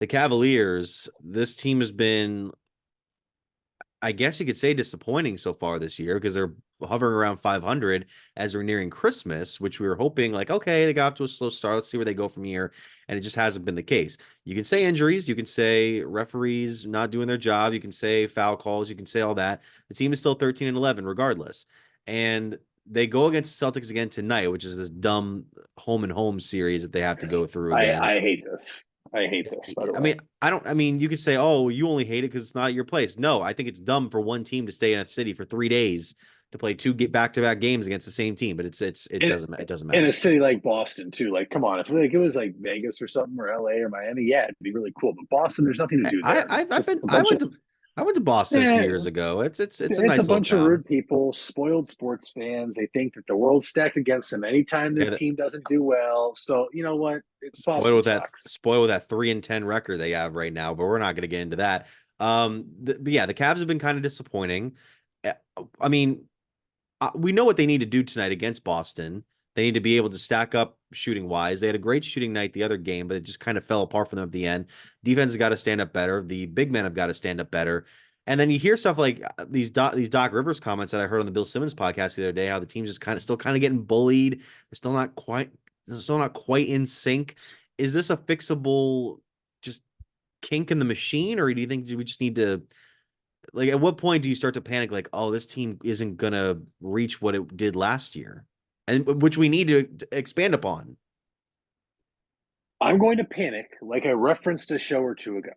The Cavaliers, this team has been, I guess you could say, disappointing so far this year because they're hovering around 500 as we're nearing Christmas, which we were hoping, like, okay, they got off to a slow start. Let's see where they go from here. And it just hasn't been the case. You can say injuries, you can say referees not doing their job, you can say foul calls, you can say all that. The team is still 13-11 regardless. And they go against the Celtics again tonight, which is this dumb home and home series that they have to go through again. I hate this. I hate this, by the way. I mean, you could say, oh, you only hate it because it's not at your place. No, I think it's dumb for one team to stay in a city for 3 days to play two get back-to-back games against the same team, but In, it doesn't in a matter. city like Boston, too. Like, come on. If like it was like Vegas or something, or LA or Miami, yeah, it'd be really cool. But Boston, there's nothing to do there. I've Just been a bunch of I went to Boston a few eh, years ago. It's a it's a nice little bunch of town. rude people, spoiled sports fans. They think that the world's stacked against them anytime their Yeah, team doesn't do well. So you know what? Boston sucks. spoiled with that 3-10 record they have right now, but we're not going to get into that. But yeah, the Cavs have been kind of disappointing. Uh, I mean, we know what they need to do tonight against Boston. They need to be able to stack up shooting wise. They had a great shooting night the other game, but it just kind of fell apart for them at the end. Defense has got to stand up better. The big men have got to stand up better. And then you hear stuff like these Doc Rivers comments that I heard on the Bill Simmons podcast the other day, how the team's just still kind of getting bullied. They're still not quite in sync. Is this a fixable just kink in the machine, or do you think we just need to, like, at what point do you start to panic, like, oh, this team isn't gonna reach what it did last year, and which we need to expand upon? I'm going to panic like I referenced a show or two ago.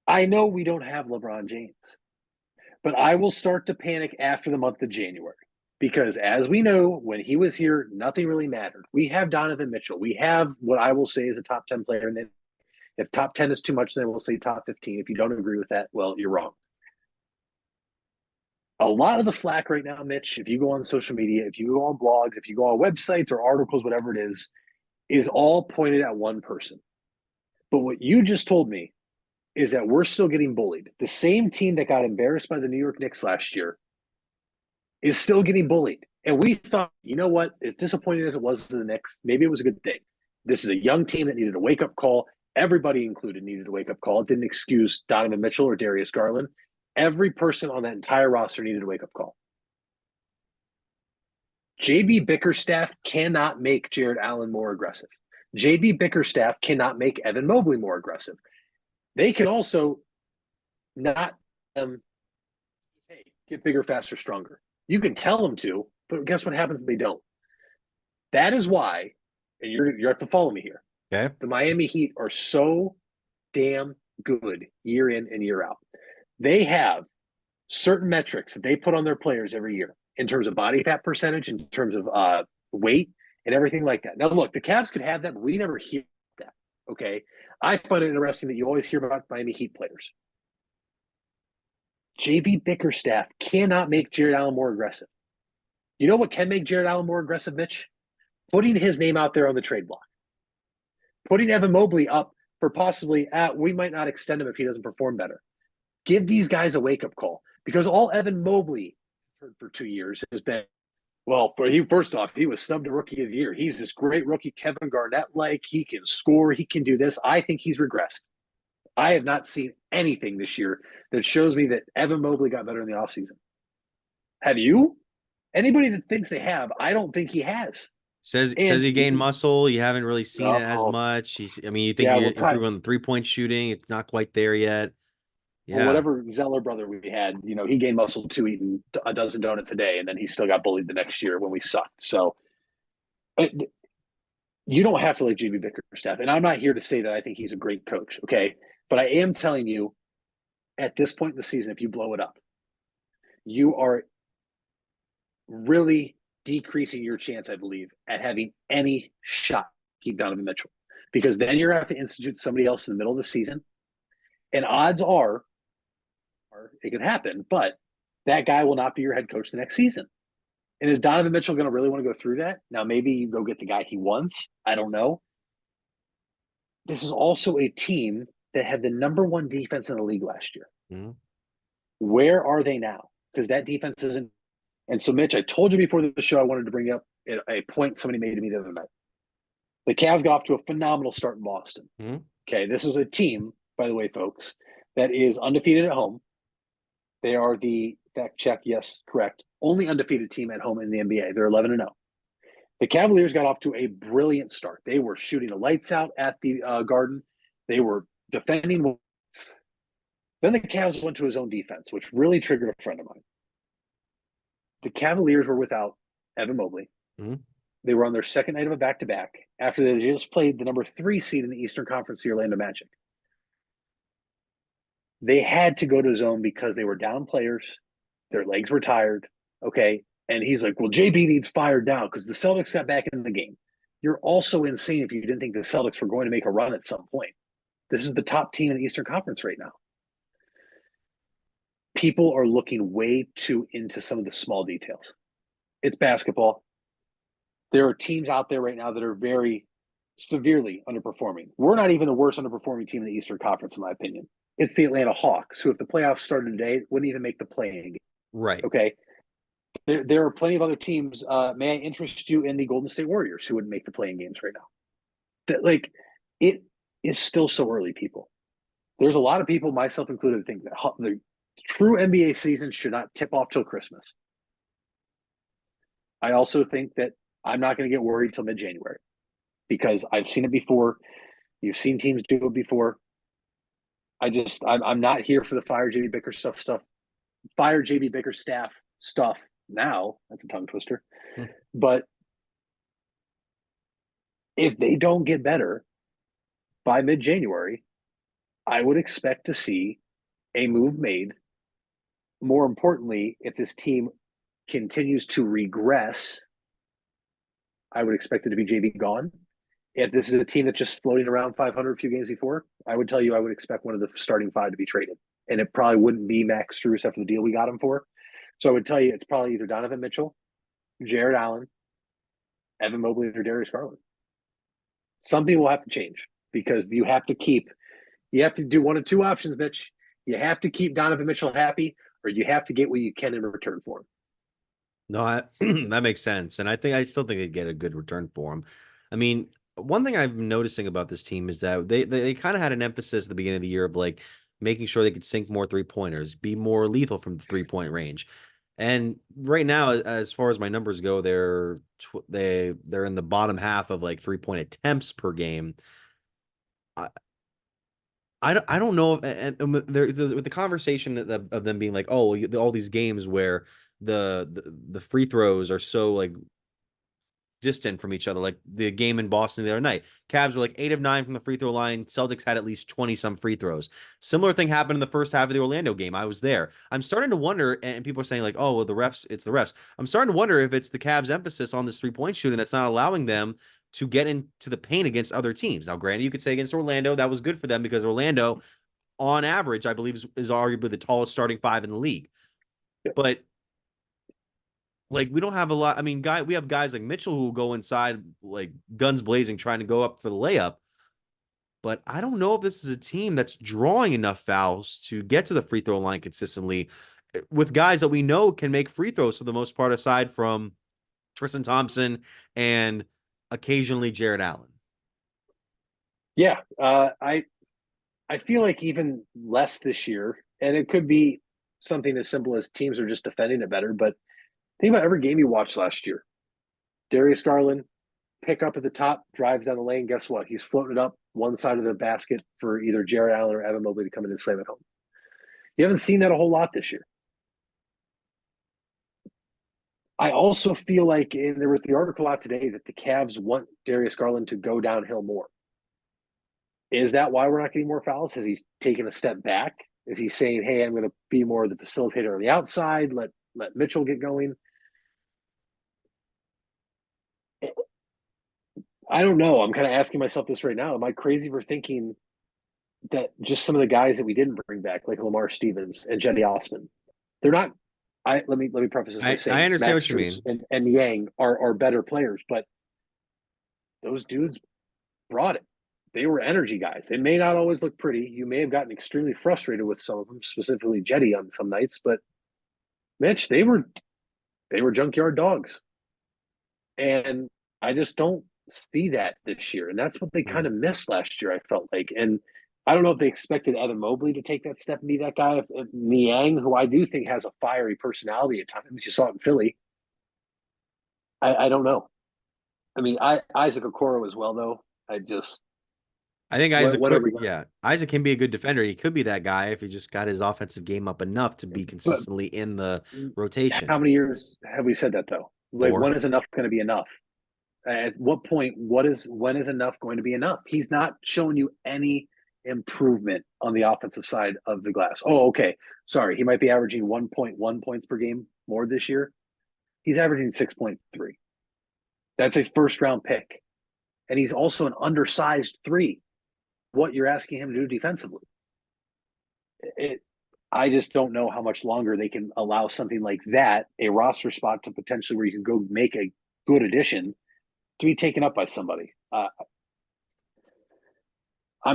I know we don't have LeBron James, but I will start to panic after the month of January because, as we know, when he was here, nothing really mattered. We have Donovan Mitchell. We have what I will say is a top 10 player. And then if top 10 is too much, then we'll say top 15. If you don't agree with that, well, you're wrong. A lot of the flack right now, Mitch, if you go on social media, if you go on blogs, if you go on websites or articles, whatever it is all pointed at one person. But what you just told me is that we're still getting bullied. The same team that got embarrassed by the New York Knicks last year is still getting bullied. And we thought, you know what? As disappointing as it was to the Knicks, maybe it was a good thing. This is a young team that needed a wake up call. Everybody included needed a wake up call. It didn't excuse Donovan Mitchell or Darius Garland. Every person on that entire roster needed a wake up call. JB Bickerstaff cannot make Jared Allen more aggressive. JB Bickerstaff cannot make Evan Mobley more aggressive. They can also not hey, get bigger, faster, stronger. You can tell them to, but guess what happens if they don't? That is why, and you have to follow me here. Okay. The Miami Heat are so damn good year in and year out. They have certain metrics that they put on their players every year in terms of body fat percentage, in terms of weight, and everything like that. Now, look, the Cavs could have that, but we never hear that. Okay, I find it interesting that you always hear about Miami Heat players. JB Bickerstaff cannot make Jared Allen more aggressive. You know what can make Jared Allen more aggressive, Mitch? Putting his name out there on the trade block, putting Evan Mobley up for possibly, we might not extend him if he doesn't perform better. Give these guys a wake up call because all Evan Mobley for 2 years has been, well, first off, he was snubbed to Rookie of the Year. He's this great rookie, Kevin Garnett like. He can score. He can do this. I think he's regressed. I have not seen anything this year that shows me that Evan Mobley got better in the offseason. Have you? Anybody that thinks they have, I don't think he has. Says And he gained muscle. You haven't really seen it as oh, much. I mean, you think yeah, you well, improve on the 3-point shooting. It's not quite there yet. Yeah. whatever Zeller brother we had, he gained muscle too, eating a dozen donuts a day, and then he still got bullied the next year when we sucked. So you don't have to like JB Bickerstaff. And I'm not here to say that I think he's a great coach, okay? But I am telling you, at this point in the season, if you blow it up, you are really decreasing your chance, I believe, at having any shot to keep Donovan Mitchell. Because then you're going to have to institute somebody else in the middle of the season. And odds are it could happen, but that guy will not be your head coach the next season. And is Donovan Mitchell going to really want to go through that? Now, maybe you go get the guy he wants. I don't know. This is also a team that had the number one defense in the league last year. Mm-hmm. Where are they now? Because that defense isn't. And so, Mitch, I told you before the show I wanted to bring up a point somebody made to me the other night. The Cavs got off to a phenomenal start in Boston. Mhm. Okay, this is a team, by the way, folks, that is undefeated at home. They are the fact check, yes, correct, only undefeated team at home in the NBA. They're 11-0. The Cavaliers got off to a brilliant start. They were shooting the lights out at the Garden. They were defending. Then the Cavs went to his own defense, which really triggered a friend of mine. The Cavaliers were without Evan Mobley. Mhm. They were on their second night of a back-to-back after they just played the number 3 seed in the Eastern Conference, the Orlando Magic. They had to go to zone because they were down players. Their legs were tired. Okay. And he's like, well, JB needs fired now because the Celtics got back in the game. You're also insane if you didn't think the Celtics were going to make a run at some point. This is the top team in the Eastern Conference right now. People are looking way too into some of the small details. It's basketball. There are teams out there right now that are very severely underperforming. We're not even the worst underperforming team in the Eastern Conference, in my opinion. It's the Atlanta Hawks, who, if the playoffs started today, wouldn't even make the play-in game. Right. Okay. There are plenty of other teams. May I interest you in the Golden State Warriors, who would make the play-in games right now? Like, it is still so early, people. There's a lot of people, myself included, think that the true NBA season should not tip off till Christmas. I also think that I'm not going to get worried till mid-January because I've seen it before. You've seen teams do it before. I'm not here for the fire JB Bickerstaff stuff. Fire JB Bickerstaff stuff now. That's a tongue twister. Hmm. But if they don't get better by mid-January, I would expect to see a move made. More importantly, if this team continues to regress, I would expect it to be JB gone. If this is a team that's just floating around 500 a few games before, I would tell you I would expect one of the starting 5 to be traded. And it probably wouldn't be Max Strus after the deal we got him for. So I would tell you it's probably either Donovan Mitchell, Jared Allen, Evan Mobley, or Darius Garland. Something will have to change because you have to do one of two options, Mitch. You have to keep Donovan Mitchell happy, or you have to get what you can in return for him. No, that makes sense. And I still think they'd get a good return for him. I mean, one thing I've been noticing about this team is that they kind of had an emphasis at the beginning of the year of like making sure they could sink more 3-pointers, be more lethal from the 3-point range. And right now, as far as my numbers go, they're in the bottom half of like 3-point attempts per game. I, I don't know if and with the conversation of them being like, oh, all these games where the free throws are so like distant from each other, like the game in Boston the other night. Cavs were like 8 of 9 from the free throw line. Celtics had at least 20 some free throws. Similar thing happened in the first half of the Orlando game. I was there. I'm starting to wonder, and people are saying like, oh, well, the refs, it's the refs. I'm starting to wonder if it's the Cavs' emphasis on this 3-point shooting that's not allowing them to get into the paint against other teams. Now, granted, you could say against Orlando, that was good for them because Orlando, on average, I believe is arguably the tallest starting 5 in the league. But like we don't have a lot. I mean, we have guys like Mitchell who go inside like guns blazing, trying to go up for the layup. But I don't know if this is a team that's drawing enough fouls to get to the free throw line consistently with guys that we know can make free throws for the most part, aside from Tristan Thompson and occasionally Jared Allen. Yeah, I feel like even less this year, and it could be something as simple as teams are just defending it better. But think about every game you watched last year. Darius Garland, pick up at the top, drives down the lane. Guess what? He's floating it up one side of the basket for either Jared Allen or Evan Mobley to come in and slam it home. You haven't seen that a whole lot this year. I also feel like, and there was the article out today that the Cavs want Darius Garland to go downhill more. Is that why we're not getting more fouls? Has he taken a step back? Is he saying, "Hey, I'm going to be more of the facilitator on the outside. Let Mitchell get going"? I don't know. I'm kind of asking myself this right now. Am I crazy for thinking that just some of the guys that we didn't bring back, like Lamar Stevens and Jetty Osman, they're not. Let me preface this by I saying understand what you Maxers mean. and Yang are better players, but those dudes brought it. They were energy guys. They may not always look pretty. You may have gotten extremely frustrated with some of them, specifically Jetty on some nights, but Mitch, they were junkyard dogs. And I just don't see that this year, and that's what they kind Mhm. of missed last year. I felt like, and I don't know if they expected Evan Mobley to take that step and be that guy. If Niang, who I do think has a fiery personality at times, you saw it in Philly. I don't know. I mean, Isaac Okoro as well, though. I just I think Isaac what are could, we going to? yeah, Isaac can be a good defender. He could be that guy if he just got his offensive game up enough to be But consistently in the how rotation. many years have we said that though? Like, when Four. is enough going to be enough? At what point? When is enough going to be enough? He's not showing you any improvement on the offensive side of the glass. Oh, okay. Sorry, he might be averaging 1.1 points per game more this year. He's averaging 6.3. That's a first round pick, and he's also an undersized three. What you're asking him to do defensively, it. I just don't know how much longer they can allow something like that, a roster spot to potentially where you can go make a good addition, to be taken up by somebody. I'm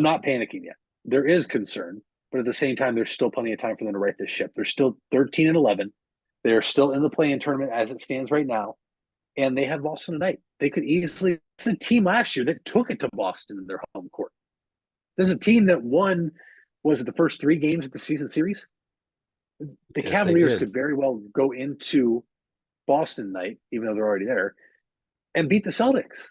not panicking yet. There is concern, but at the same time, there's still plenty of time for them to right this ship. They're still 13-11. They're still in the play-in tournament as it stands right now, and they have Boston tonight. They could easily. It's a team last year that took it to Boston in their home court. There's a team that won. Was it the first 3 games of the season series? The Yes, they Cavaliers did. could very well go into Boston night, even though they're already there, and beat the Celtics.